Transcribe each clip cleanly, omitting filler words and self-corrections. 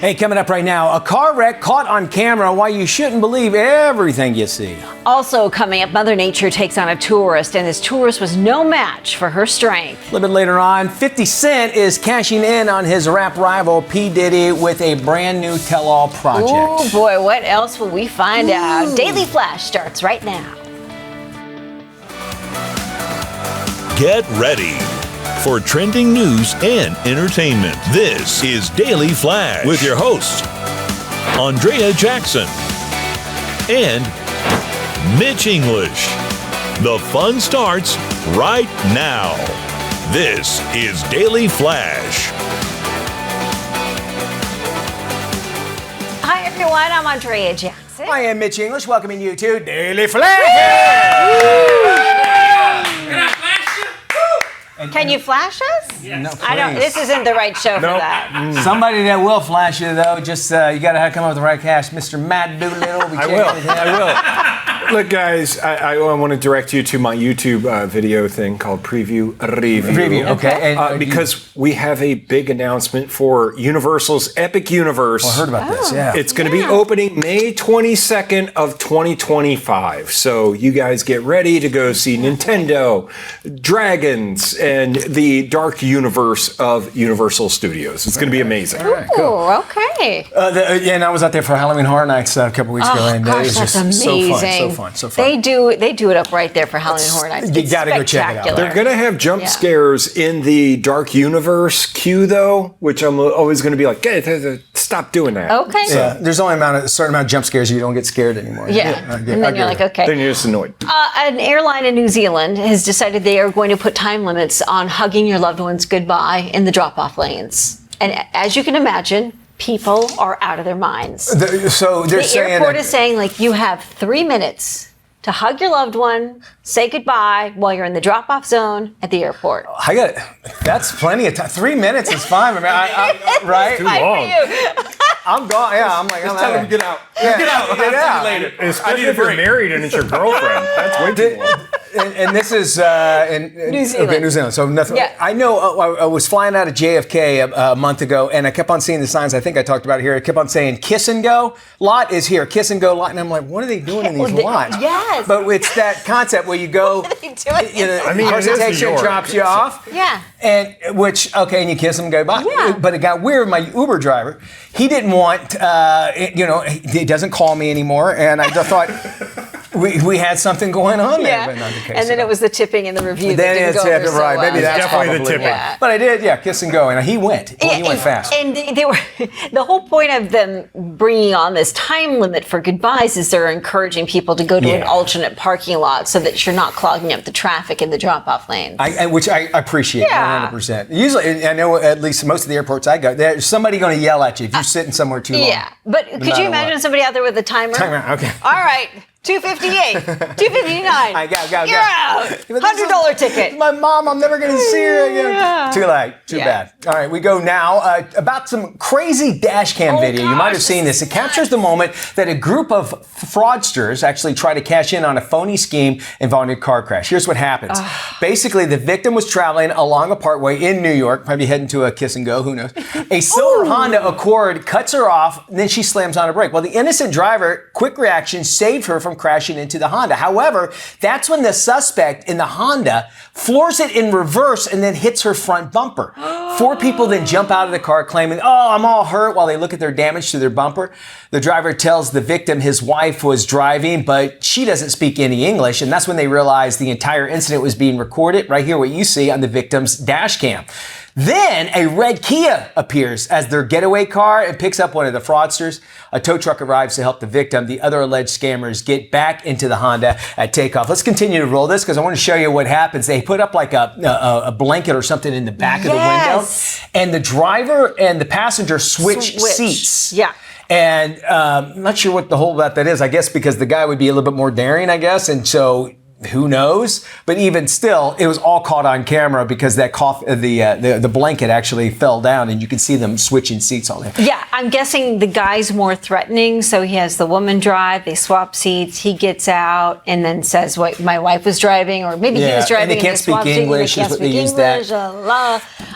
Hey, coming up right now, a car wreck caught on camera, why you shouldn't believe everything you see. Also coming up, Mother Nature takes on a tourist, and this tourist was no match for her strength. A little bit later on, 50 Cent is cashing in on his rap rival P. Diddy with a brand new tell-all project. Oh boy, what else will we find out? Daily Flash starts right now. Get ready for trending news and entertainment. This is Daily Flash with your hosts, Andrea Jackson and Mitch English. The fun starts right now. This is Daily Flash. Hi everyone, I'm Andrea Jackson. I am Mitch English, welcoming you to Daily Flash. Can you flash us? No, I don't. This isn't the right show for that. Somebody that will flash you, though, just you got to come up with the right cash. Mr. Matt Doolittle. I will. Look, guys, I want to direct you to my YouTube video thing called Preview Review. Okay. And, because we have a big announcement for Universal's Epic Universe. I heard about this, yeah. It's going to be opening May 22nd of 2025. So you guys get ready to go see Nintendo, Dragons, and the dark universe of Universal Studios. It's going to be amazing. All right, cool. Ooh, okay. And I was out there for Halloween Horror Nights a couple weeks ago, and gosh, it was that's just amazing. so fun. They do it up right there for Halloween Horror Nights. You got to go check it out. They're going to have jump scares in the dark universe queue, though, which I'm always going to be like, hey, stop doing that. Okay. Yeah, there's only a certain amount of jump scares you don't get scared anymore. Yeah. And then you're like, okay. Then you're just annoyed. An airline in New Zealand has decided they are going to put time limits on hugging your loved ones goodbye in the drop-off lanes. And as you can imagine, people are out of their minds. So they're saying the airport is saying, like, you have 3 minutes to hug your loved one, say goodbye while you're in the drop-off zone at the airport. That's plenty of time. 3 minutes is fine. I mean, right? Too long. I'm gone. Yeah, I'm like, Just tell them to get out. Yeah. Get out. Get out. Later. Especially if you're married and it's your girlfriend. That's way too long. And this is in New Zealand. Okay, New Zealand. So nothing. Yeah. I know. I was flying out of JFK a month ago, and I kept on seeing the signs. I think I talked about it here. I kept on saying "Kiss and Go" lot is here. Kiss and Go lot, and I'm like, what are they doing in these lots? Yes. But it's that concept where you go. What are they doing? You know, I mean, person it is takes New you and York. drops you off. Yeah. And and you kiss them, go bye. Yeah. But it got weird. My Uber driver, he didn't want, he doesn't call me anymore, and I just thought. We had something going on there, Yeah. but not the case. And then it was the tipping in the review Then that didn't it's go over so right. well. Maybe that's Definitely the probably tipping. Yeah. But I did, kiss and go, and he went. He went fast. And they were the whole point of them bringing on this time limit for goodbyes is they're encouraging people to go to an alternate parking lot so that you're not clogging up the traffic in the drop-off lanes. Which I appreciate 100%. Usually, I know at least most of the airports I go, there's somebody going to yell at you if you're sitting somewhere too long. Yeah, but could you imagine somebody out there with a timer? Timer, okay. All right. 258, 259. I go. You're out. $100 ticket. My mom, I'm never going to see her again. Yeah. Too late. Too bad. All right, we go now about some crazy dash cam video. You might have seen this. It captures the moment that a group of fraudsters actually try to cash in on a phony scheme involving a car crash. Here's what happens. Basically, the victim was traveling along a parkway in New York, probably heading to a kiss and go, who knows. A silver Honda Accord cuts her off, and then she slams on a brake. Well, the innocent driver, quick reaction, saved her from crashing into the Honda. However, that's when the suspect in the Honda floors it in reverse and then hits her front bumper. 4 people then jump out of the car claiming, "Oh, I'm all hurt," while they look at their damage to their bumper. The driver tells the victim his wife was driving, but she doesn't speak any English, and that's when they realize the entire incident was being recorded. Right here, what you see on the victim's dash cam. Then a red Kia appears as their getaway car and picks up one of the fraudsters. A tow truck arrives to help the victim. The other alleged scammers get back into the Honda at takeoff. Let's continue to roll this because I want to show you what happens. They put up like a blanket or something in the back of the window, and the driver and the passenger switch seats. Yeah. And I'm not sure what the whole about that is. I guess because the guy would be a little bit more daring, I guess, and so. Who knows? But even still, it was all caught on camera because that the blanket actually fell down, and you can see them switching seats all there. Yeah, I'm guessing the guy's more threatening, so he has the woman drive. They swap seats. He gets out and then says, "What? My wife was driving, or maybe he was driving." And they can't speak English. They can't speak English.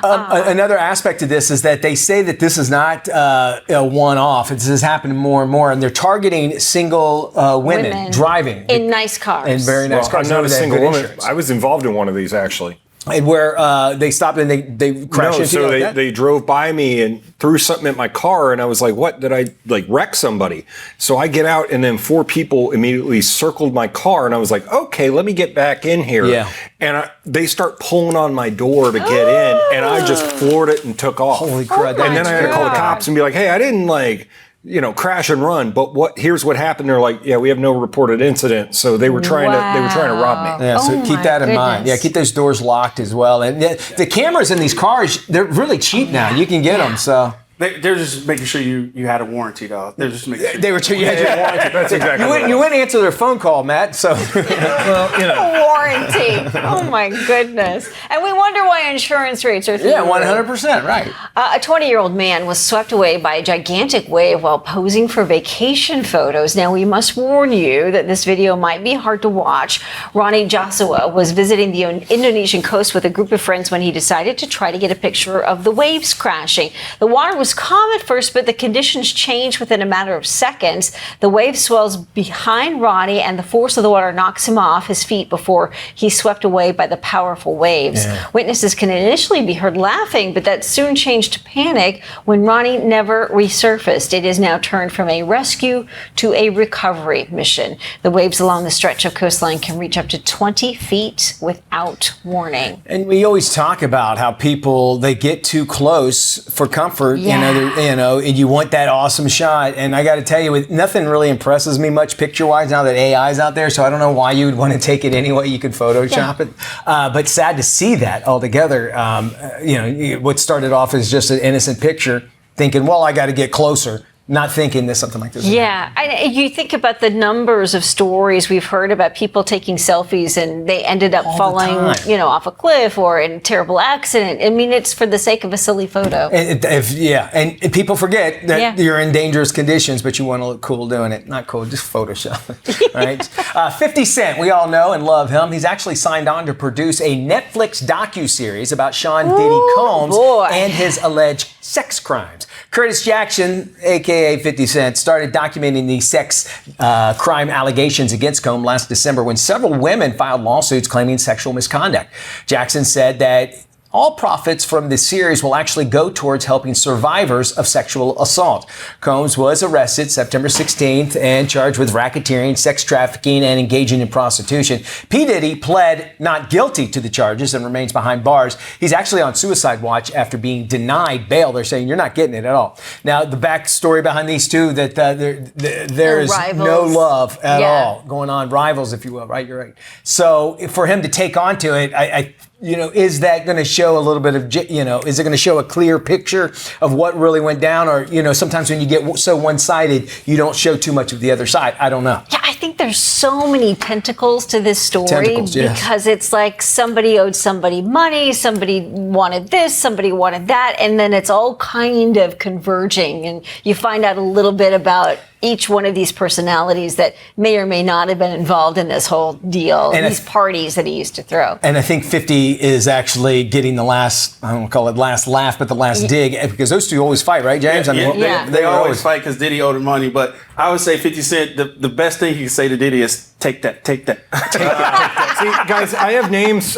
Another aspect of this is that they say that this is not a one-off. This is happening more and more, and they're targeting single women driving in nice cars. In very nice cars. I'm not a single woman. Insurance. I was involved in one of these actually. And where they stopped and they crashed into so you. they drove by me and threw something at my car, and I was like, "What? Did I wreck somebody?" So I get out, and then 4 people immediately circled my car, and I was like, "Okay, let me get back in here." Yeah. And they start pulling on my door to get in, and I just floored it and took off. Holy crud! And then I had to call the cops and be like, "Hey, I didn't crash and run, but here's what happened." They're like, "Yeah, we have no reported incident." So they were trying to rob me. Yeah, so keep that in mind. Yeah, keep those doors locked as well. And the cameras in these cars, they're really cheap now. You can get them. So They're just making sure you had a warranty, though. They're just making sure. they were you had your warranty. That's exactly You wouldn't answer their phone call, Matt. So Warranty. Oh my goodness. And we wonder why insurance rates are through yeah, the roof. 100%, right. A 20-year-old man was swept away by a gigantic wave while posing for vacation photos. Now, we must warn you that this video might be hard to watch. Ronnie Joshua was visiting the Indonesian coast with a group of friends when he decided to try to get a picture of the waves crashing. The water was calm at first, but the conditions changed within a matter of seconds. The wave swells behind Ronnie, and the force of the water knocks him off his feet before he's swept away by the powerful waves. Yeah. Witnesses can initially be heard laughing, but that soon changed to panic when Ronnie never resurfaced. It is now turned from a rescue to a recovery mission. The waves along the stretch of coastline can reach up to 20 feet without warning. And we always talk about how people, they get too close for comfort. Yeah. And you want that awesome shot. And I got to tell you, nothing really impresses me much picture-wise now that AI is out there. So I don't know why you would want to take it any way you could Photoshop it. But sad to see that altogether. What started off as just an innocent picture, thinking, well, I got to get closer. Not thinking that something like this. Yeah, you think about the numbers of stories we've heard about people taking selfies and they ended up falling, off a cliff or in a terrible accident. I mean, it's for the sake of a silly photo. And people forget that you're in dangerous conditions, but you want to look cool doing it. Not cool, just Photoshop. Right? 50 Cent, we all know and love him. He's actually signed on to produce a Netflix docu-series about Sean Diddy Combs and his alleged sex crimes. Curtis Jackson, a.k.a. 50 Cent, started documenting the sex crime allegations against Combs last December when several women filed lawsuits claiming sexual misconduct. Jackson said that all profits from this series will actually go towards helping survivors of sexual assault. Combs was arrested September 16th and charged with racketeering, sex trafficking, and engaging in prostitution. P. Diddy pled not guilty to the charges and remains behind bars. He's actually on suicide watch after being denied bail. They're saying you're not getting it at all. Now, the backstory behind these two, that there is no love at all going on. Rivals, if you will, right? You're right. So for him to take on to it, is that going to show a little bit of, is it going to show a clear picture of what really went down? Or, sometimes when you get so one-sided, you don't show too much of the other side. I don't know. Yeah, I think there's so many tentacles to this story because it's like somebody owed somebody money, somebody wanted this, somebody wanted that, and then it's all kind of converging, and you find out a little bit about each one of these personalities that may or may not have been involved in this whole deal, and these parties that he used to throw. And I think 50 is actually getting the last, I don't call it last laugh, but the last dig, because those two always fight, right, James? They always fight because Diddy owed him money, but I would say 50 Cent, the best thing he can say to Diddy is, take that. See, guys, I have names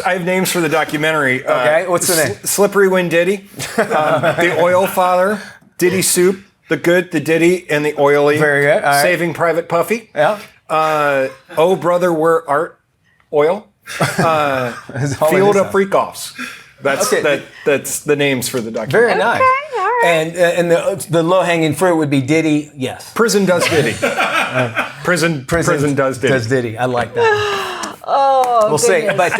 for the documentary. Okay, what's the name? Slippery When Diddy, The Oil Father, Diddy Soup, The Good, The Diddy, and The Oily. Very good. All right. Saving Private Puffy. Yeah. Oh Brother, Where Art Oil. Field of Freak-Offs. That's the names for the documentary. Very nice. Okay, all right. And the low-hanging fruit would be Diddy. Yes. Prison does Diddy. Prison does Diddy. Does Diddy. I like that. Oh, we'll see. But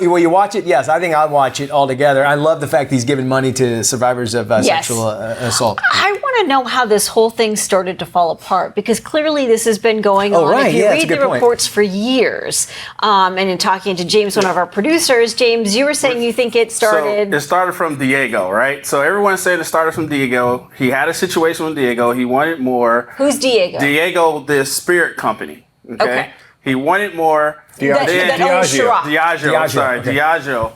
will you watch it? Yes, I think I'll watch it all together. I love the fact he's giving money to survivors of sexual assault. I want to know how this whole thing started to fall apart, because clearly this has been going on. Right. If you read the point. reports for years, and in talking to James, one of our producers, James, you were saying you think it started. So it started from Diego, right? So everyone said it started from Diego. He had a situation with Diego. He wanted more. Who's Diego? Diego, the spirit company. Okay. He wanted more. That owns Ciroc. Diageo. Okay. Diageo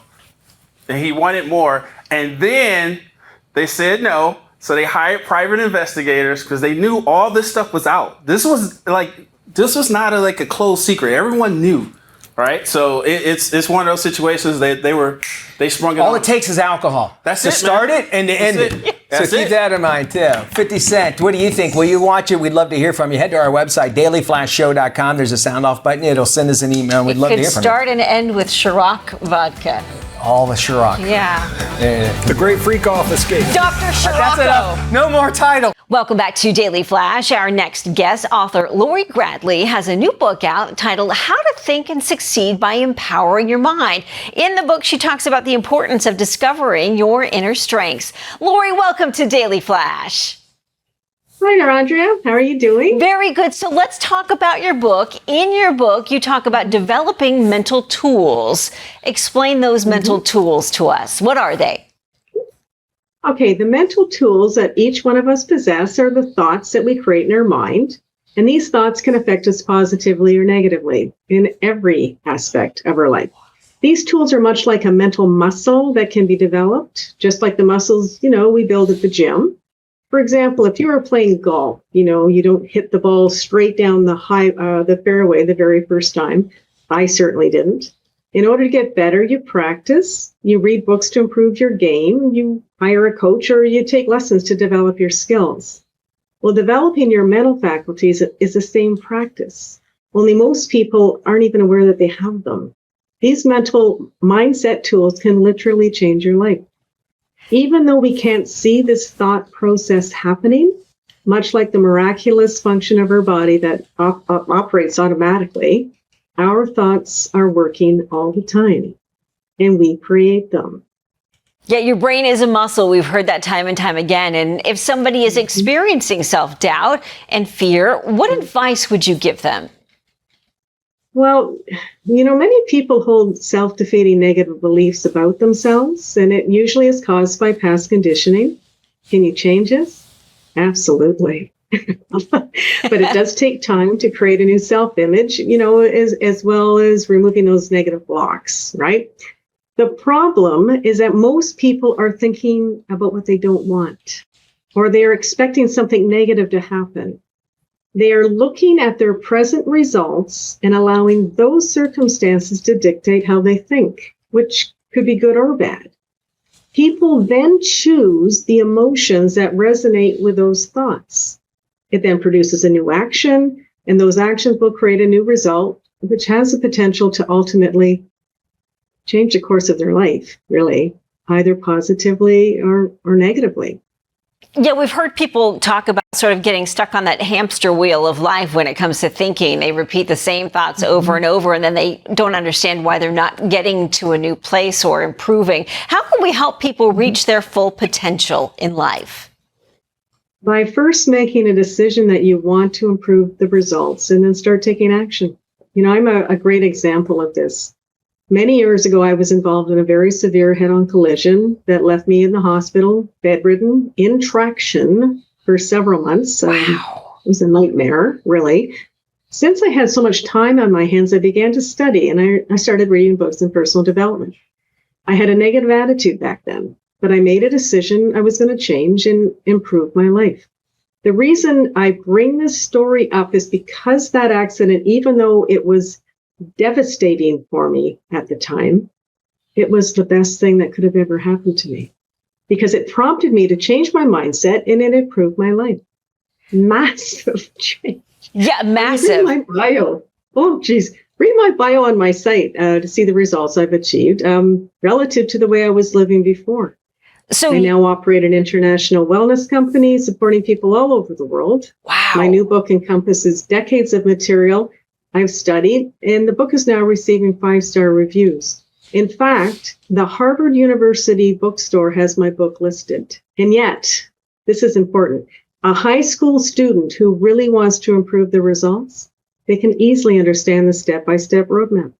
and he wanted more. And then they said no. So they hired private investigators because they knew all this stuff was out. This was not like a closed secret. Everyone knew, right? So it's one of those situations that they sprung it All on. it takes is alcohol. That's to it, start man. it and to end That's it. it. So That's keep it. that in mind too. 50 Cent, what do you think? Will you watch it? We'd love to hear from you. Head to our website, dailyflashshow.com. There's a sound off button. It'll send us an email. We'd love to Could hear from start and end with Ciroc vodka. you. All the Ciroc. Yeah. The great freak off escape. Dr. That's Ciroc. enough. No more title. Welcome back to Daily Flash. Our next guest, author Lori Gradley, has a new book out titled How to Think and Succeed by Empowering Your Mind. In the book, she talks about the importance of discovering your inner strengths. Lori, welcome to Daily Flash. Hi there, Andrea. How are you doing? Very good. So let's talk about your book. In your book, you talk about developing mental tools. Explain those mental tools to us. What are they? Okay, the mental tools that each one of us possess are the thoughts that we create in our mind. And these thoughts can affect us positively or negatively in every aspect of our life. These tools are much like a mental muscle that can be developed, just like the muscles, we build at the gym. For example, if you were playing golf, you don't hit the ball straight down the fairway the very first time. I certainly didn't. In order to get better, you practice, you read books to improve your game, you hire a coach, or you take lessons to develop your skills. Well, developing your mental faculties is the same practice, only most people aren't even aware that they have them. These mental mindset tools can literally change your life. Even though we can't see this thought process happening, much like the miraculous function of our body that operates automatically, our thoughts are working all the time, and we create them. Yeah, your brain is a muscle. We've heard that time and time again. And if somebody is experiencing self-doubt and fear, what advice would you give them? Well, many people hold self-defeating negative beliefs about themselves, and it usually is caused by past conditioning. Can you change this? Absolutely. But it does take time to create a new self-image, as well as removing those negative blocks, right? The problem is that most people are thinking about what they don't want, or they are expecting something negative to happen. They are looking at their present results and allowing those circumstances to dictate how they think, which could be good or bad. People then choose the emotions that resonate with those thoughts. It then produces a new action, and those actions will create a new result, which has the potential to ultimately change the course of their life, really, either positively or negatively. Yeah, we've heard people talk about sort of getting stuck on that hamster wheel of life when it comes to thinking. They repeat the same thoughts over and over, and then they don't understand why they're not getting to a new place or improving. How can we help people reach their full potential in life? By first making a decision that you want to improve the results and then start taking action. I'm a great example of this. Many years ago, I was involved in a very severe head-on collision that left me in the hospital, bedridden, in traction for several months. Wow. It was a nightmare, really. Since I had so much time on my hands, I began to study, and I started reading books in personal development. I had a negative attitude back then, but I made a decision I was going to change and improve my life. The reason I bring this story up is because that accident, even though it was devastating for me at the time, it was the best thing that could have ever happened to me because it prompted me to change my mindset and it improved my life. Massive change. Yeah, massive. Read my bio. Oh, geez. Read my bio on my site to see the results I've achieved relative to the way I was living before. So I now operate an international wellness company supporting people all over the world. wow. My new book encompasses decades of material I've studied, and the book is now receiving 5-star reviews. In fact, the Harvard University bookstore has my book listed. And yet, this is important, a high school student who really wants to improve the results, they can easily understand the step-by-step roadmap,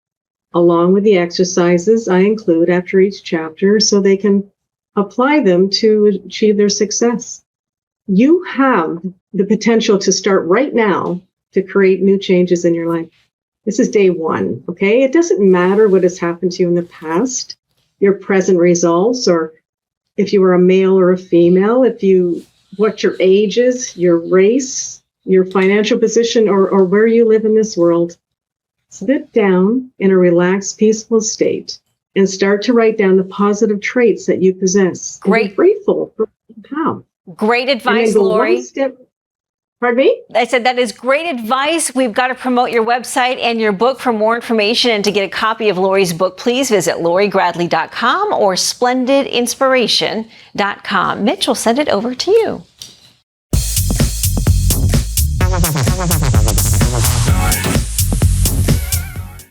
along with the exercises I include after each chapter so they can apply them to achieve their success. You have the potential to start right now to create new changes in your life. This is day one, okay? It doesn't matter what has happened to you in the past. your present results, or if you were a male or a female, what your age is, your race, your financial position, or where you live in this world. Sit down in a relaxed, peaceful state and start to write down the positive traits that you possess. Great. And be grateful for what you have. Great And then advice, go Lori. one step. Pardon me? I said that is great advice. We've got to promote your website and your book. For more information and to get a copy of Lori's book, please visit LoriGradley.com or SplendidInspiration.com. Mitch will send it over to you.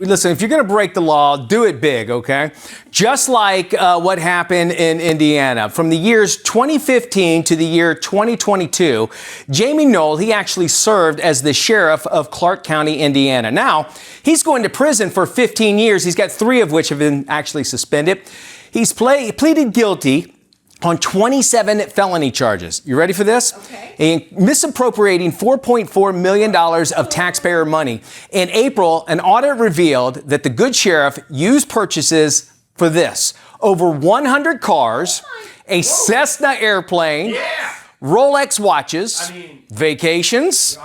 Listen, if you're going to break the law, do it big, okay? Just like what happened in Indiana. From the years 2015 to the year 2022, Jamie Knoll, he actually served as the sheriff of Clark County, Indiana. Now, he's going to prison for 15 years. He's got 3 of which have been actually suspended. He's pleaded guilty on 27 felony charges. You ready for this? Okay. And misappropriating $4.4 million of taxpayer money. In April, an audit revealed that the good sheriff used purchases for this: over 100 cars, a Cessna airplane, Rolex watches, vacations,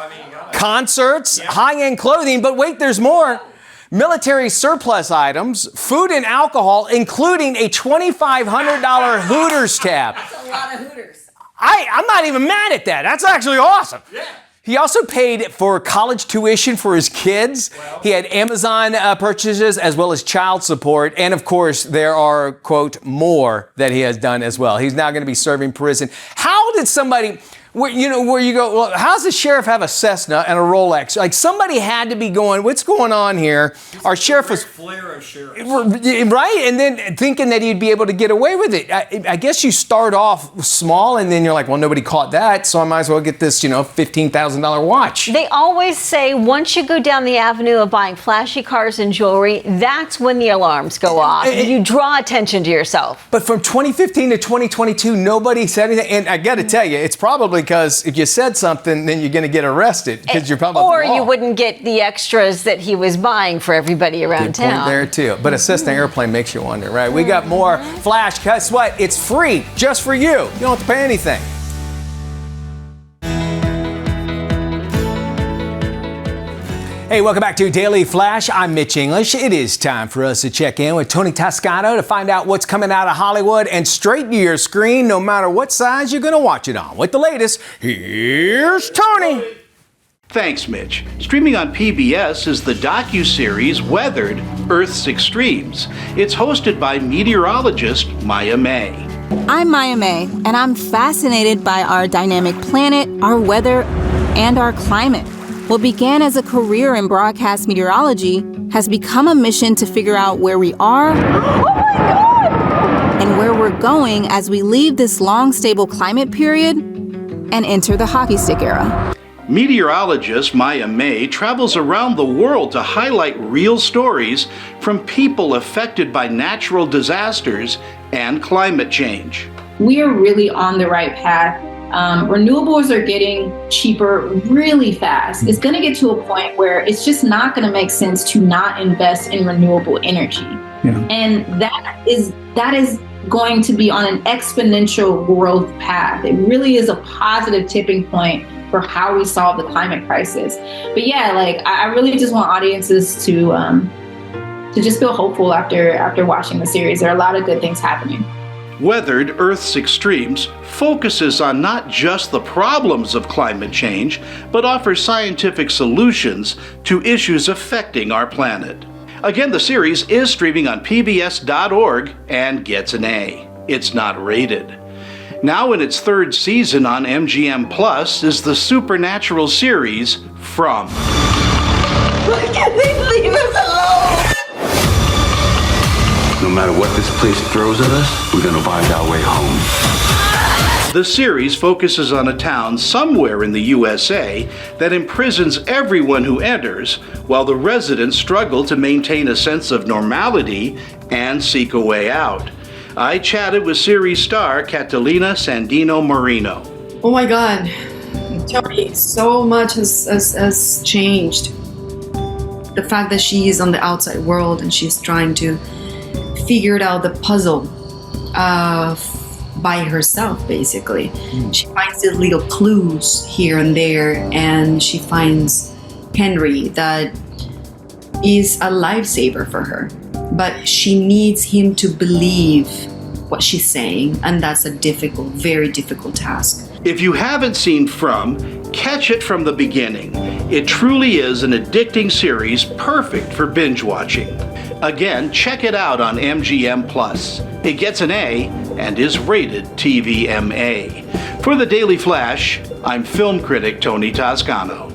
concerts, high-end clothing, but wait, there's more. Military surplus items, food and alcohol, including a $2,500 Hooters tab. That's a lot of Hooters. I'm not even mad at that. That's actually awesome. Yeah. He also paid for college tuition for his kids. Well, he had Amazon purchases as well as child support. And of course, there are, quote, more that he has done as well. He's now going to be serving prison. How did somebody... where you go, well, how's the sheriff have a Cessna and a Rolex? Like, somebody had to be going, what's going on here? Our sheriff was... Flair of sheriff. Right? And then thinking that he'd be able to get away with it. I guess you start off small and then you're like, well, nobody caught that, so I might as well get this, $15,000 watch. They always say once you go down the avenue of buying flashy cars and jewelry, that's when the alarms go off. You draw attention to yourself. But from 2015 to 2022, nobody said anything. And I got to tell you, it's probably because if you said something, then you're going to get arrested because you're probably or you wouldn't get the extras that he was buying for everybody around town. town. There too. But a Cessna airplane makes you wonder, right? We got more Flash. Guess what? It's free just for you. You don't have to pay anything. Hey, welcome back to Daily Flash. I'm Mitch English. It is time for us to check in with Tony Toscano to find out what's coming out of Hollywood and straight to your screen, no matter what size you're going to watch it on. With the latest, here's Tony. Thanks, Mitch. Streaming on PBS is the docuseries Weathered: Earth's Extremes. It's hosted by meteorologist Maya May. I'm Maya May, and I'm fascinated by our dynamic planet, our weather, and our climate. What began as a career in broadcast meteorology has become a mission to figure out where we are and where we're going as we leave this long, stable climate period and enter the hockey stick era. Meteorologist Maya May travels around the world to highlight real stories from people affected by natural disasters and climate change. We are really on the right path. Renewables are getting cheaper really fast. It's going to get to a point where it's just not going to make sense to not invest in renewable energy. Yeah. And that is going to be on an exponential growth path. It really is a positive tipping point for how we solve the climate crisis. But yeah, I really just want audiences to just feel hopeful after watching the series. There are a lot of good things happening. Weathered: Earth's Extremes focuses on not just the problems of climate change, but offers scientific solutions to issues affecting our planet. Again, the series is streaming on pbs.org and gets an A. It's not rated. Now in its 3rd season on MGM Plus is the supernatural series From. Leave us alone! No matter what this place throws at us, we're gonna find our way home. The series focuses on a town somewhere in the USA that imprisons everyone who enters, while the residents struggle to maintain a sense of normality and seek a way out. I chatted with series star Catalina Sandino Marino. Oh my God, Tony, so much has changed. The fact that she is on the outside world and she's trying to figured out the puzzle by herself, basically. She finds the little clues here and there, and she finds Henry that is a lifesaver for her. But she needs him to believe what she's saying, and that's a difficult, very difficult task. If you haven't seen From, catch it from the beginning. It truly is an addicting series perfect for binge watching. Again, check it out on MGM+. It gets an A and is rated TVMA. For the Daily Flash, I'm film critic Tony Toscano.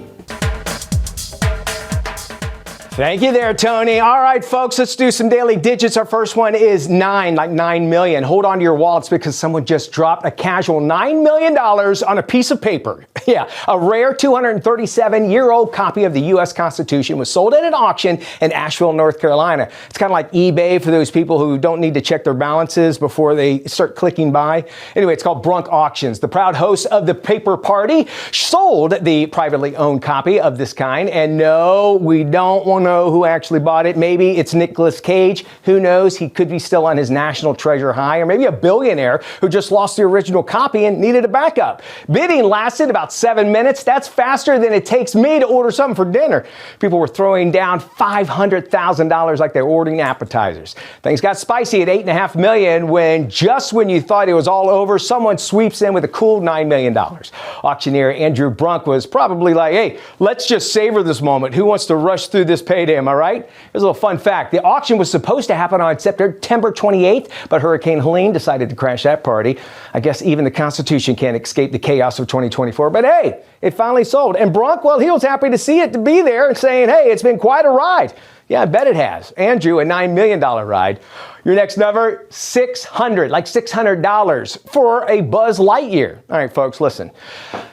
Thank you there, Tony. All right, folks, let's do some daily digits. Our first one is 9, like 9 million. Hold on to your wallets because someone just dropped a casual $9 million on a piece of paper. Yeah, a rare 237-year-old copy of the U.S. Constitution was sold at an auction in Asheville, North Carolina. It's kind of like eBay for those people who don't need to check their balances before they start clicking buy. Anyway, it's called Brunk Auctions. The proud host of the paper party sold the privately owned copy of this kind. And no, we don't want to know who actually bought it. Maybe it's Nicolas Cage. Who knows? He could be still on his national treasure high, or maybe a billionaire who just lost the original copy and needed a backup. Bidding lasted about 7 minutes. That's faster than it takes me to order something for dinner. People were throwing down $500,000 like they're ordering appetizers. Things got spicy at $8.5 million when just when you thought it was all over, someone sweeps in with a cool $9 million. Auctioneer Andrew Brunk was probably like, hey, let's just savor this moment. Who wants to rush through this payday, am I right? Here's a little fun fact. The auction was supposed to happen on September 28th, but Hurricane Helene decided to crash that party. I guess even the Constitution can't escape the chaos of 2024, but hey, it finally sold. And Brunk, well, he was happy to see it to be there and saying, hey, it's been quite a ride. Yeah, I bet it has. Andrew, a $9 million ride. Your next number, $600, like $600 for a Buzz Lightyear. All right, folks, listen.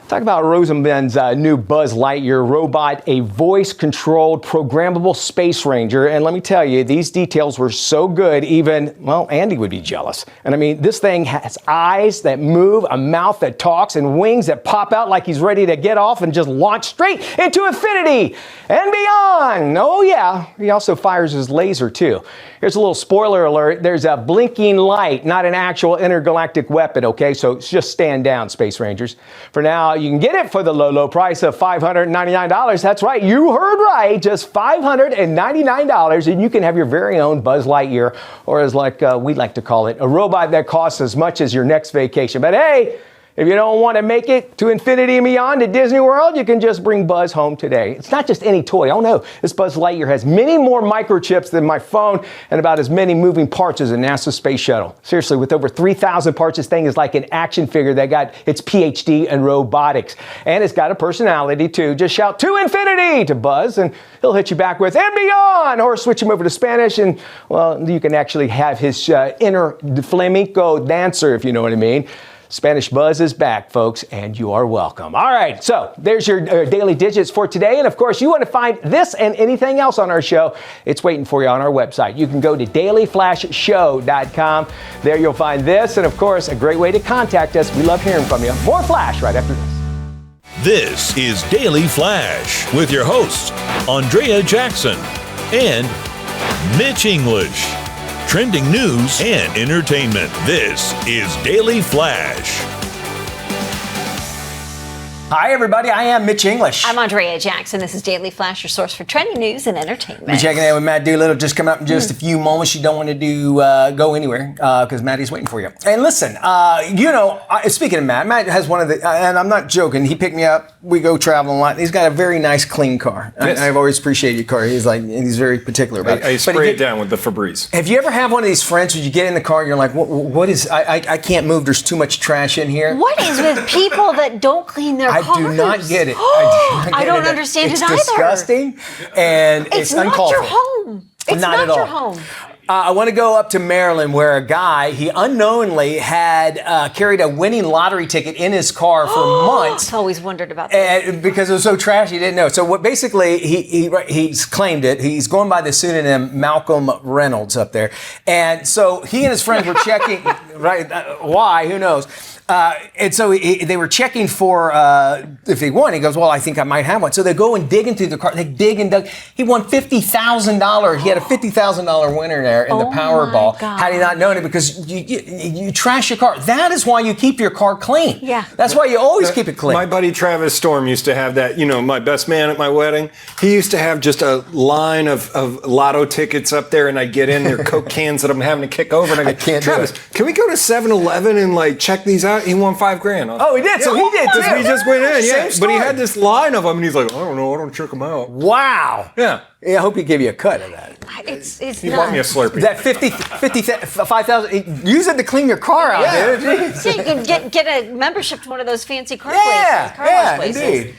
Talk about Rosenben's new Buzz Lightyear robot, a voice-controlled, programmable space ranger. And let me tell you, these details were so good, even, well, Andy would be jealous. And I mean, this thing has eyes that move, a mouth that talks, and wings that pop out like he's ready to get off and just launch straight into infinity and beyond. Oh, yeah. He also fires his laser, too. Here's a little spoiler alert. There's a blinking light, not an actual intergalactic weapon, okay? So just stand down, Space Rangers. For now, you can get it for the low, low price of $599. That's right. You heard right. Just $599, and you can have your very own Buzz Lightyear, or as we like to call it, a robot that costs as much as your next vacation. But hey, if you don't want to make it to infinity and beyond to Disney World, you can just bring Buzz home today. It's not just any toy. Oh no, this Buzz Lightyear has many more microchips than my phone and about as many moving parts as a NASA space shuttle. Seriously, with over 3,000 parts, this thing is like an action figure that got its PhD in robotics. And it's got a personality too. Just shout to infinity to Buzz and he'll hit you back with and beyond, or switch him over to Spanish and, well, you can actually have his inner flamenco dancer, if you know what I mean. Spanish Buzz is back, folks, and you are welcome. All right, so there's your daily digits for today. And of course, you want to find this and anything else on our show, it's waiting for you on our website. You can go to dailyflashshow.com. There you'll find this, and of course, a great way to contact us. We love hearing from you. More Flash right after this. This is Daily Flash with your hosts, Andrea Jackson and Mitch English. Trending news and entertainment. This is Daily Flash. Hi, everybody. I am Mitch English. I'm Andrea Jackson. This is Daily Flash, your source for trending news and entertainment. We're checking in with Matt Doolittle. Just come up in just a few moments. You don't want to go anywhere because Maddie's waiting for you. And listen, speaking of Matt has one of the, and I'm not joking, he picked me up. We go traveling a lot. He's got a very nice, clean car. Yes. I've always appreciated your car. He's very particular about it. I spray it down with the Febreze. Have you ever had one of these friends where you get in the car and you're like, what is, I can't move. There's too much trash in here. What is with people that don't clean their cars? I do not get it. I don't understand it either. It's disgusting and it's uncalled for. It's not your home. It's not your home. I want to go up to Maryland where a guy, he unknowingly had carried a winning lottery ticket in his car for months. I've always wondered about that. Because it was so trashy, he didn't know. So what basically, he's claimed it. He's going by the pseudonym Malcolm Reynolds up there. And so he and his friends were checking, right? Why? Who knows? And so they were checking for if he won. He goes, well, I think I might have one. So they go and dig into the car. They dig and dug. He won $50,000. He had a $50,000 winner there in the Powerball. Had he not known it, because you trash your car. That is why you keep your car clean. Yeah. That's why you always keep it clean. My buddy Travis Storm used to have that, my best man at my wedding. He used to have just a line of lotto tickets up there, and I'd get in there, Coke cans that I'm having to kick over, and I go, Travis, can we go to 7-Eleven and check these out? He won $5,000. Oh, he did. So he did too. He just went in, yeah. Same But he story. had this line of them, and he's like, I don't know, I don't check them out. Wow. Yeah. I hope he gave you a cut of that. It's He bought me a Slurpee. That 5,000, use it to clean your car out, dude. So you can get a membership to one of those fancy car Yeah, car wash places. indeed.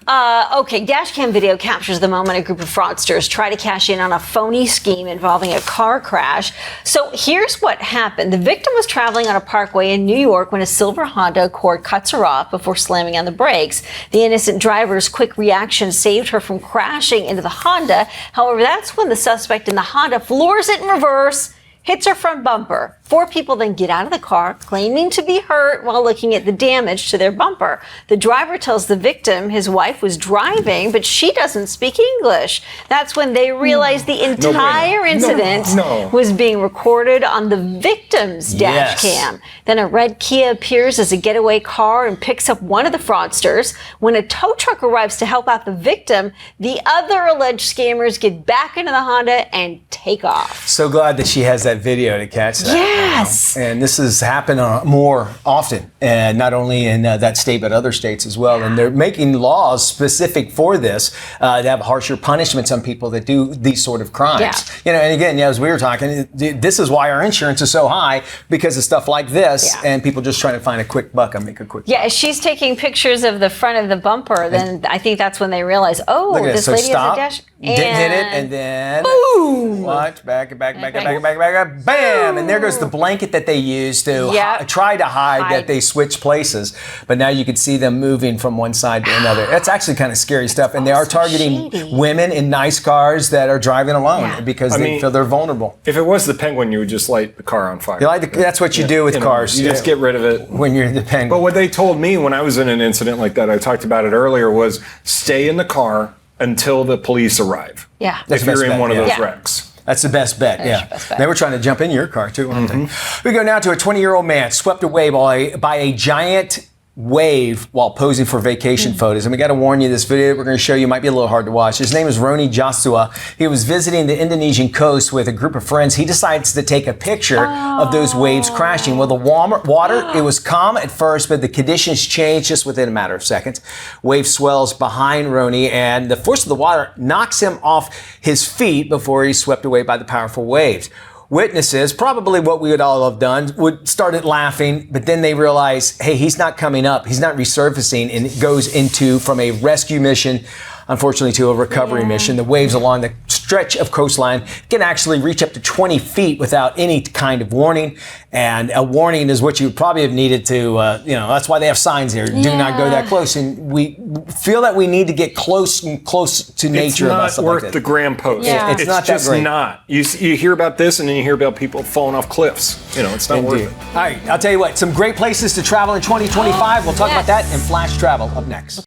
Okay, dashcam video captures the moment a group of fraudsters try to cash in on a phony scheme involving a car crash. So here's what happened. The victim was traveling on a parkway in New York when a silver Honda Accord cuts her off before slamming on the brakes. The innocent driver's quick reaction saved her from crashing into the Honda. However, that's when the suspect in the Honda floors it in reverse, hits her front bumper. 4 people then get out of the car, claiming to be hurt while looking at the damage to their bumper. The driver tells the victim his wife was driving, but she doesn't speak English. That's when they realize the entire incident was being recorded on the victim's dash cam. Then a red Kia appears as a getaway car and picks up one of the fraudsters. When a tow truck arrives to help out the victim, the other alleged scammers get back into the Honda and take off. So glad that she has that video to catch that. Yes. And this has happened more often, and not only in that state, but other states as well. And they're making laws specific for this to have harsher punishments on people that do these sort of crimes. And again, as we were talking, this is why our insurance is so high, because of stuff like this, and people just trying to find a quick buck and make a quick buck. If she's taking pictures of the front of the bumper, then I think that's when they realize, this lady has a dash. Didn't hit it, and then boom! Watch, back, bam! And there goes the blanket that they used to try to hide that they switched places. But now you can see them moving from one side to another. That's actually kind of scary stuff. And they are targeting women in nice cars that are driving alone because they feel they're vulnerable. If it was the Penguin, you would just light the car on fire. That's what you do with cars. You just get rid of it. When you're the Penguin. But what they told me when I was in an incident like that, I talked about it earlier, was stay in the car until the police arrive. Yeah. That's if you're in one of those Yeah. wrecks. That's the best bet, Best bet. They were trying to jump in your car, too, weren't they? We go now to a 20-year-old man swept away by a giant wave while posing for vacation photos. And we got to warn you, this video we're going to show you might be a little hard to watch. His name is Roni Joshua. He was visiting the Indonesian coast with a group of friends. He decides to take a picture of those waves crashing. Well, the water, it was calm at first, but the conditions changed just within a matter of seconds. Wave swells behind Roni, and the force of the water knocks him off his feet before he's swept away by the powerful waves. Witnesses, probably what we would all have done, would started laughing, but then they realize, hey, he's not coming up, he's not resurfacing, and it goes into from a rescue mission, unfortunately, to a recovery mission. The waves along the stretch of coastline can actually reach up to 20 feet without any kind of warning. And a warning is what you probably have needed to, that's why they have signs here. Do not go that close. And we feel that we need to get close to nature. It's not worth the gram post. Yeah. It's not just that great. not. You hear about this, and then you hear about people falling off cliffs. It's not worth it. All right, I'll tell you what, some great places to travel in 2025. We'll talk about that in Flash Travel up next.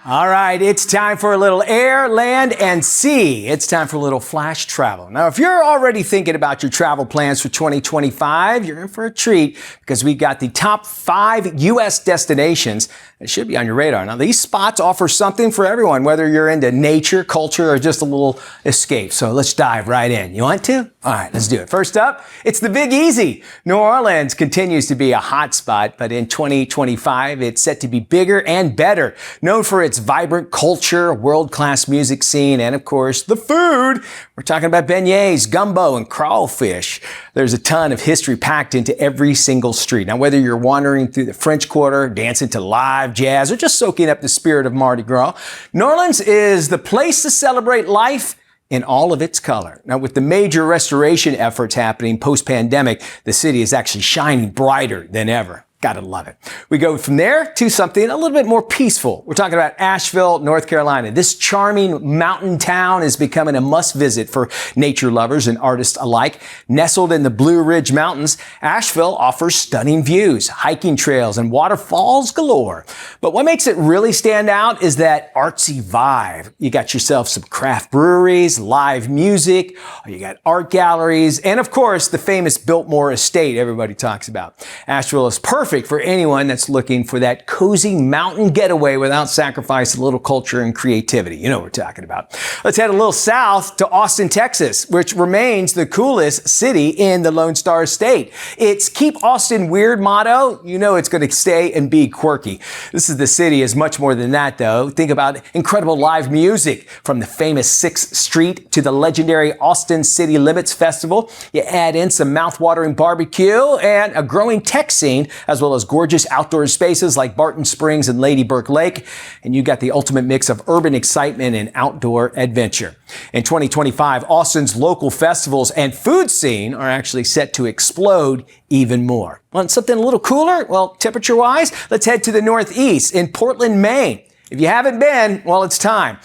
All right, it's time for a little air, land, and sea. It's time for a little flash travel. Now, if you're already thinking about your travel plans for 2025, you're in for a treat because we got the top 5 U.S. destinations that should be on your radar. Now, these spots offer something for everyone, whether you're into nature, culture, or just a little escape. So let's dive right in. You want to? All right, let's do it. First up, it's the Big Easy. New Orleans continues to be a hot spot, but in 2025, it's set to be bigger and better. Known for its vibrant culture, world-class music scene, and of course, the food. We're talking about beignets, gumbo, and crawfish. There's a ton of history packed into every single street. Now, whether you're wandering through the French Quarter, dancing to live jazz, or just soaking up the spirit of Mardi Gras, New Orleans is the place to celebrate life in all of its color. Now, with the major restoration efforts happening post-pandemic, the city is actually shining brighter than ever. Gotta love it. We go from there to something a little bit more peaceful. We're talking about Asheville, North Carolina. This charming mountain town is becoming a must visit for nature lovers and artists alike. Nestled in the Blue Ridge Mountains, Asheville offers stunning views, hiking trails, and waterfalls galore. But what makes it really stand out is that artsy vibe. You got yourself some craft breweries, live music, you got art galleries, and of course, the famous Biltmore Estate everybody talks about. Asheville is perfect for anyone that's looking for that cozy mountain getaway without sacrificing a little culture and creativity. You know what we're talking about. Let's head a little south to Austin, Texas, which remains the coolest city in the Lone Star State. Its Keep Austin Weird motto, you know it's going to stay and be quirky. This is the city is much more than that, though. Think about incredible live music from the famous 6th Street to the legendary Austin City Limits Festival. You add in some mouth-watering barbecue and a growing tech scene, as well as gorgeous outdoor spaces like Barton Springs and Lady Burke Lake. And you got the ultimate mix of urban excitement and outdoor adventure. In 2025, Austin's local festivals and food scene are actually set to explode even more. Want something a little cooler? Well, temperature-wise, let's head to the Northeast in Portland, Maine. If you haven't been, well, it's time.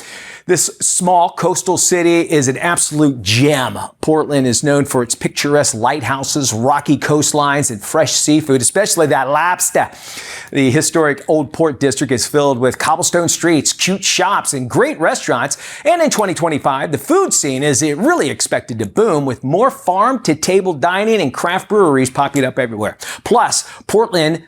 This small coastal city is an absolute gem. Portland is known for its picturesque lighthouses, rocky coastlines, and fresh seafood, especially that lobster. The historic Old Port District is filled with cobblestone streets, cute shops, and great restaurants. And in 2025, the food scene is really expected to boom with more farm-to-table dining and craft breweries popping up everywhere. Plus, Portland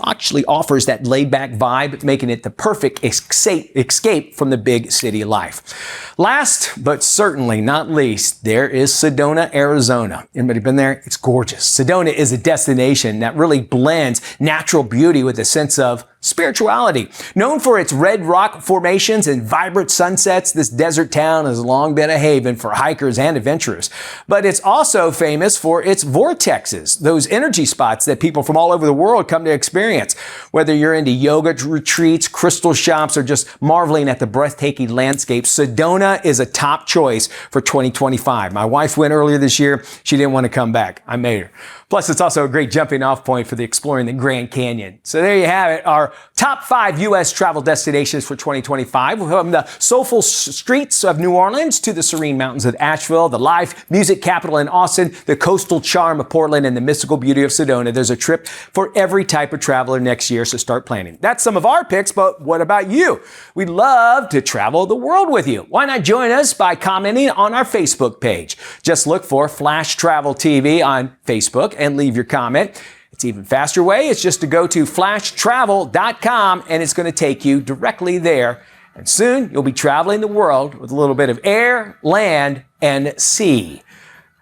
actually offers that laid-back vibe, making it the perfect escape from the big city life. Last, but certainly not least, there is Sedona, Arizona. Anybody been there? It's gorgeous. Sedona is a destination that really blends natural beauty with a sense of spirituality. Known for its red rock formations and vibrant sunsets, this desert town has long been a haven for hikers and adventurers. But it's also famous for its vortexes, those energy spots that people from all over the world come to experience. Whether you're into yoga retreats, crystal shops, or just marveling at the breathtaking landscape, Sedona is a top choice for 2025. My wife went earlier this year. She didn't want to come back. I made her. Plus, it's also a great jumping off point for exploring the Grand Canyon. So there you have it, our top 5 U.S. travel destinations for 2025. From the soulful streets of New Orleans to the serene mountains of Asheville, the live music capital in Austin, the coastal charm of Portland, and the mystical beauty of Sedona. There's a trip for every type of traveler next year, so start planning. That's some of our picks, but what about you? We'd love to travel the world with you. Why not join us by commenting on our Facebook page? Just look for Flash Travel TV on Facebook and leave your comment. It's even faster way. It's just to go to flashtravel.com and it's going to take you directly there. And soon you'll be traveling the world with a little bit of air, land, and sea.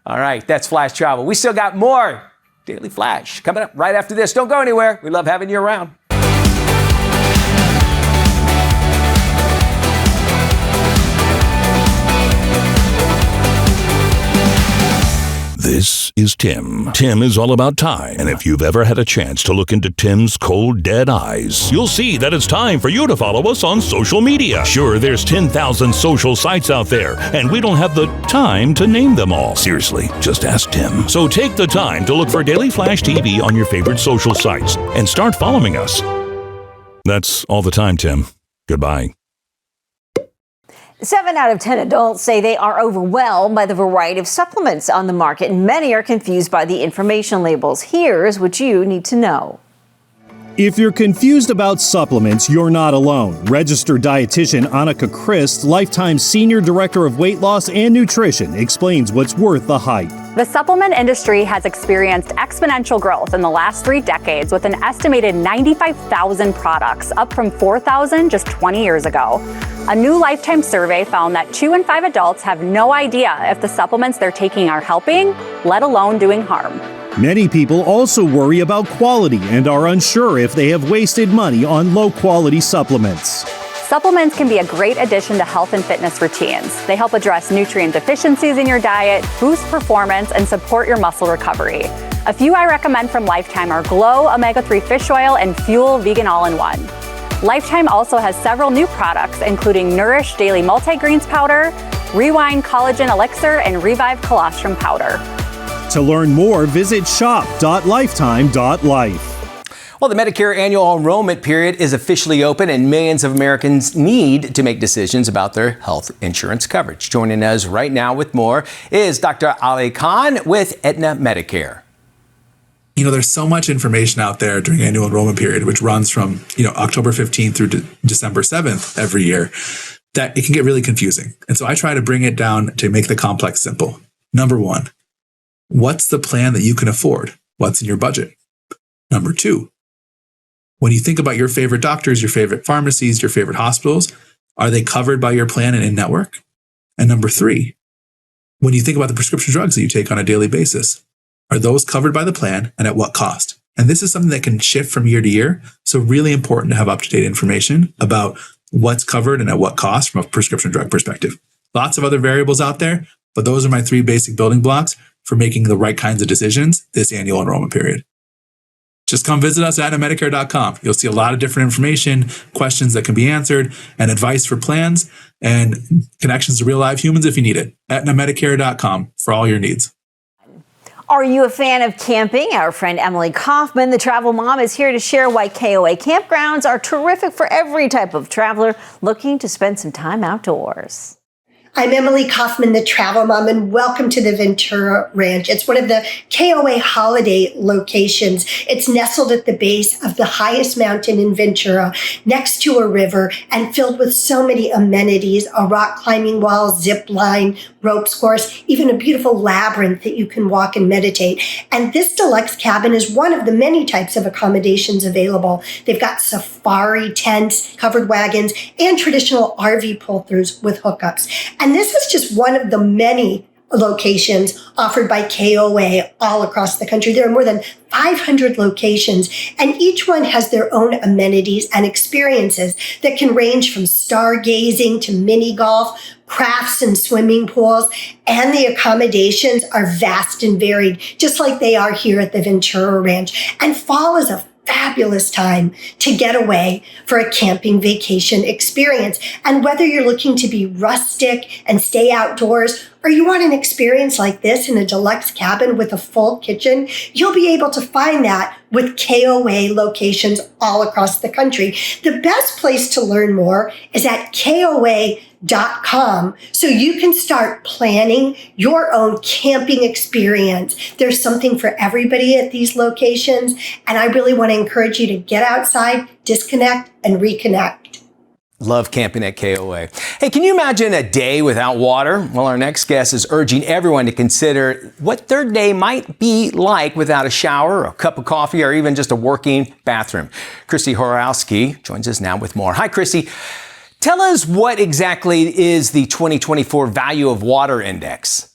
All right, that's Flash Travel. We still got more Daily Flash coming up right after this. Don't go anywhere. We love having you around. This is Tim. Tim is all about time, and if you've ever had a chance to look into Tim's cold, dead eyes, you'll see that it's time for you to follow us on social media. Sure, there's 10,000 social sites out there, and we don't have the time to name them all. Seriously, just ask Tim. So take the time to look for Daily Flash TV on your favorite social sites, and start following us. That's all the time, Tim. Goodbye. 7 out of 10 adults say they are overwhelmed by the variety of supplements on the market, and many are confused by the information labels. Here's what you need to know. If you're confused about supplements, you're not alone. Registered dietitian Annika Christ, Lifetime Senior Director of Weight Loss and Nutrition, explains what's worth the hype. The supplement industry has experienced exponential growth in the last 3 decades, with an estimated 95,000 products, up from 4,000 just 20 years ago. A new Lifetime survey found that 2 in 5 adults have no idea if the supplements they're taking are helping, let alone doing harm. Many people also worry about quality and are unsure if they have wasted money on low-quality supplements. Supplements can be a great addition to health and fitness routines. They help address nutrient deficiencies in your diet, boost performance, and support your muscle recovery. A few I recommend from Lifetime are Glow Omega-3 Fish Oil and Fuel Vegan All-in-One. Lifetime also has several new products, including Nourish Daily Multigreens Powder, Rewind Collagen Elixir, and Revive Colostrum Powder. To learn more, visit shop.lifetime.life. Well, the Medicare annual enrollment period is officially open, and millions of Americans need to make decisions about their health insurance coverage. Joining us right now with more is Dr. Ali Khan with Aetna Medicare. There's so much information out there during annual enrollment period, which runs from, October 15th through December 7th every year, that it can get really confusing. And so I try to bring it down to make the complex simple. Number one, what's the plan that you can afford? What's in your budget? Number two, when you think about your favorite doctors, your favorite pharmacies, your favorite hospitals, are they covered by your plan and in-network? And number three, when you think about the prescription drugs that you take on a daily basis, are those covered by the plan and at what cost? And this is something that can shift from year to year. So really important to have up-to-date information about what's covered and at what cost from a prescription drug perspective. Lots of other variables out there, but those are my three basic building blocks for making the right kinds of decisions this annual enrollment period. Just come visit us at aetnamedicare.com. You'll see a lot of different information, questions that can be answered, and advice for plans and connections to real live humans if you need it. aetnamedicare.com for all your needs. Are you a fan of camping? Our friend Emily Kaufman, the travel mom, is here to share why KOA campgrounds are terrific for every type of traveler looking to spend some time outdoors. I'm Emily Kaufman, the travel mom, and welcome to the Ventura Ranch. It's one of the KOA holiday locations. It's nestled at the base of the highest mountain in Ventura, next to a river, and filled with so many amenities, a rock climbing wall, zip line, ropes course, even a beautiful labyrinth that you can walk and meditate. And this deluxe cabin is one of the many types of accommodations available. They've got safari tents, covered wagons, and traditional RV pull-throughs with hookups. And this is just one of the many locations offered by KOA all across the country. There are more than 500 locations, and each one has their own amenities and experiences that can range from stargazing to mini golf, crafts and swimming pools, and the accommodations are vast and varied, just like they are here at the Ventura Ranch. And fall is a fabulous time to get away for a camping vacation experience. And whether you're looking to be rustic and stay outdoors, or you want an experience like this in a deluxe cabin with a full kitchen, you'll be able to find that with KOA locations all across the country. The best place to learn more is at KOA.com, so you can start planning your own camping experience. There's something for everybody at these locations, and I really want to encourage you to get outside, disconnect, and reconnect. Love camping at KOA. Hey, can you imagine a day without water? Well, our next guest is urging everyone to consider what their day might be like without a shower, a cup of coffee, or even just a working bathroom. Christy Horowski joins us now with more. Hi, Christy. Tell us what exactly is the 2024 Value of Water Index?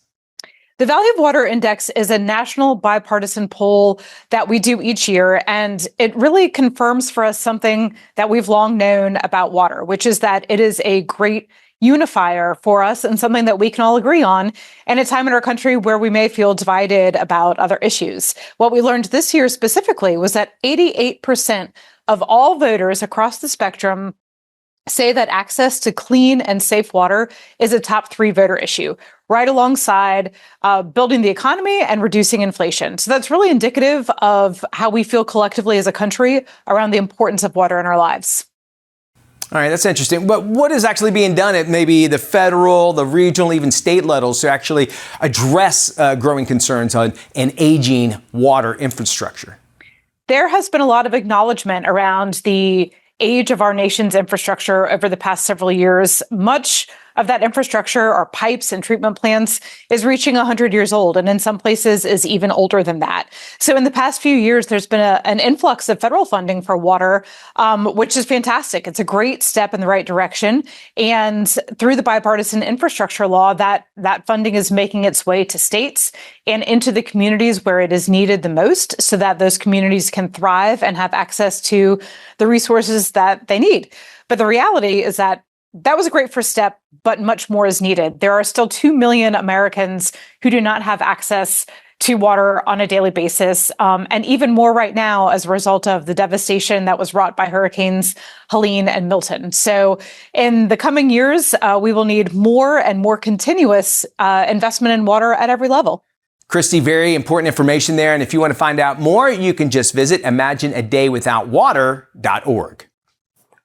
The Value of Water Index is a national bipartisan poll that we do each year, and it really confirms for us something that we've long known about water, which is that it is a great unifier for us and something that we can all agree on in a time in our country where we may feel divided about other issues. What we learned this year specifically was that 88% of all voters across the spectrum say that access to clean and safe water is a top 3 voter issue, right alongside building the economy and reducing inflation. So that's really indicative of how we feel collectively as a country around the importance of water in our lives. All right, that's interesting. But what is actually being done at maybe the federal, the regional, even state levels to actually address growing concerns on an aging water infrastructure? There has been a lot of acknowledgement around the age of our nation's infrastructure over the past several years. Much of that infrastructure, our pipes and treatment plants, is reaching 100 years old, and in some places is even older than that. So in the past few years, there's been an influx of federal funding for water, which is fantastic. It's a great step in the right direction. And through the bipartisan infrastructure law, that funding is making its way to states and into the communities where it is needed the most, so that those communities can thrive and have access to the resources that they need. But the reality is that was a great first step, but much more is needed. There are still 2 million Americans who do not have access to water on a daily basis, and even more right now as a result of the devastation that was wrought by hurricanes Helene and Milton. So in the coming years, we will need more and more continuous investment in water at every level. Christy, very important information there. And if you want to find out more, you can just visit imagineadaywithoutwater.org.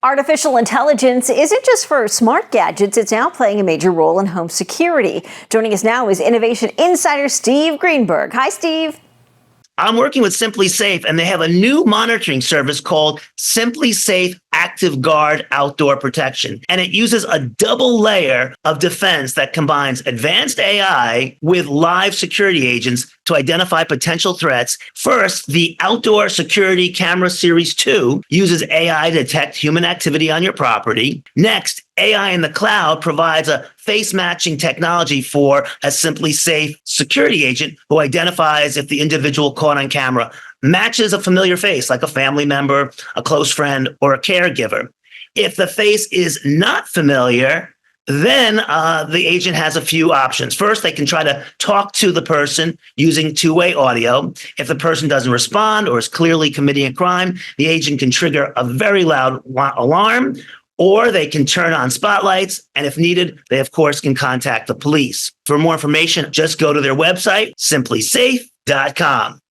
Artificial intelligence isn't just for smart gadgets. It's now playing a major role in home security. Joining us now is innovation insider Steve Greenberg. Hi, Steve. I'm working with Simply Safe, and they have a new monitoring service called Simply Safe Active Guard Outdoor Protection. And it uses a double layer of defense that combines advanced AI with live security agents to identify potential threats. First, the Outdoor Security Camera Series 2 uses AI to detect human activity on your property. Next, AI in the cloud provides a face matching technology for a Simply Safe security agent who identifies if the individual caught on camera matches a familiar face, like a family member, a close friend, or a caregiver. If the face is not familiar, then the agent has a few options. First, they can try to talk to the person using two-way audio. If the person doesn't respond or is clearly committing a crime, the agent can trigger a very loud alarm, or they can turn on spotlights. And if needed, they, of course, can contact the police. For more information, just go to their website, simplysafe.com.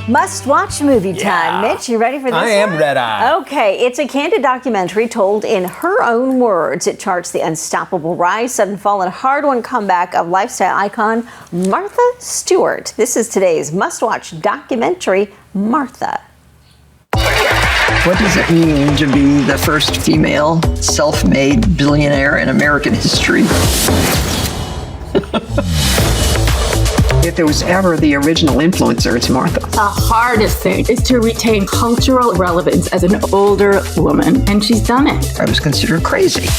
Must-watch movie time. Mitch, you ready for this? I am one? red-eyed. Okay, it's a candid documentary told in her own words. It charts the unstoppable rise, sudden fall, and hard-won comeback of lifestyle icon Martha Stewart. This is today's must-watch documentary, Martha. What does it mean to be the first female self-made billionaire in American history? If there was ever the original influencer, it's Martha. The hardest thing is to retain cultural relevance as an older woman, and she's done it. I was considered crazy,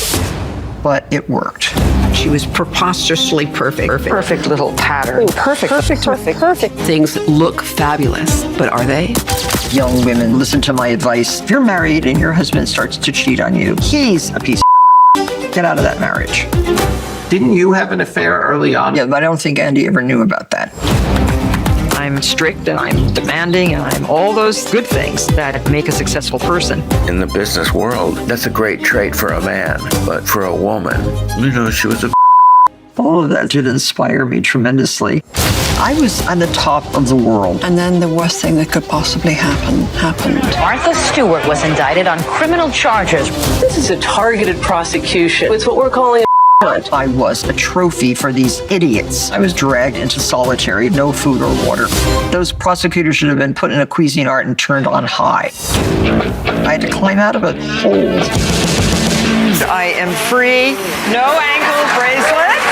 but it worked. She was preposterously perfect. Perfect little pattern. Perfect. Things look fabulous, but are they? Young women, listen to my advice. If you're married and your husband starts to cheat on you, he's a piece of get out of that marriage. Didn't you have an affair early on? Yeah, but I don't think Andy ever knew about that. I'm strict and I'm demanding and I'm all those good things that make a successful person. In the business world, that's a great trait for a man, but for a woman, she was a All of that did inspire me tremendously. I was on the top of the world. And then the worst thing that could possibly happen happened. Martha Stewart was indicted on criminal charges. This is a targeted prosecution. It's what we're calling I was a trophy for these idiots. I was dragged into solitary, no food or water. Those prosecutors should have been put in a Cuisinart and turned on high. I had to climb out of a hole. I am free. No ankle bracelet.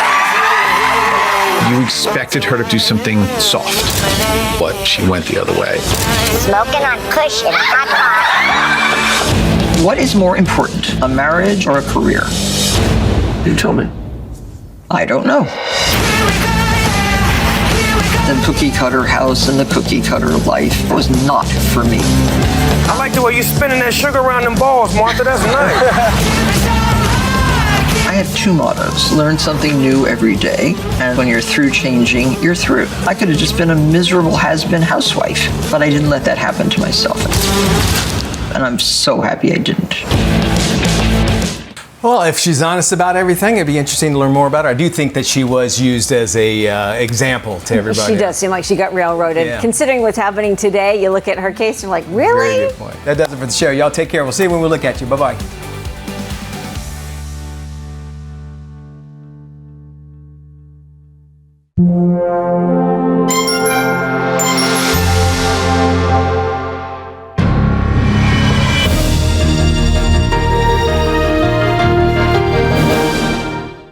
You expected her to do something soft, but she went the other way. Smoking on Kush in a hot car. What is more important, a marriage or a career? You tell me. I don't know. The cookie cutter house and the cookie cutter life was not for me. I like the way you spinning that sugar around them balls, Martha. That's nice. I had two mottos. Learn something new every day, and when you're through changing, you're through. I could have just been a miserable has-been housewife, but I didn't let that happen to myself. And I'm so happy I didn't. Well, if she's honest about everything, it'd be interesting to learn more about her. I do think that she was used as a example to everybody. She does seem like she got railroaded. Yeah. Considering what's happening today, you look at her case and you're like, really? Very good point. That does it for the show. Y'all take care. We'll see you when we look at you. Bye-bye.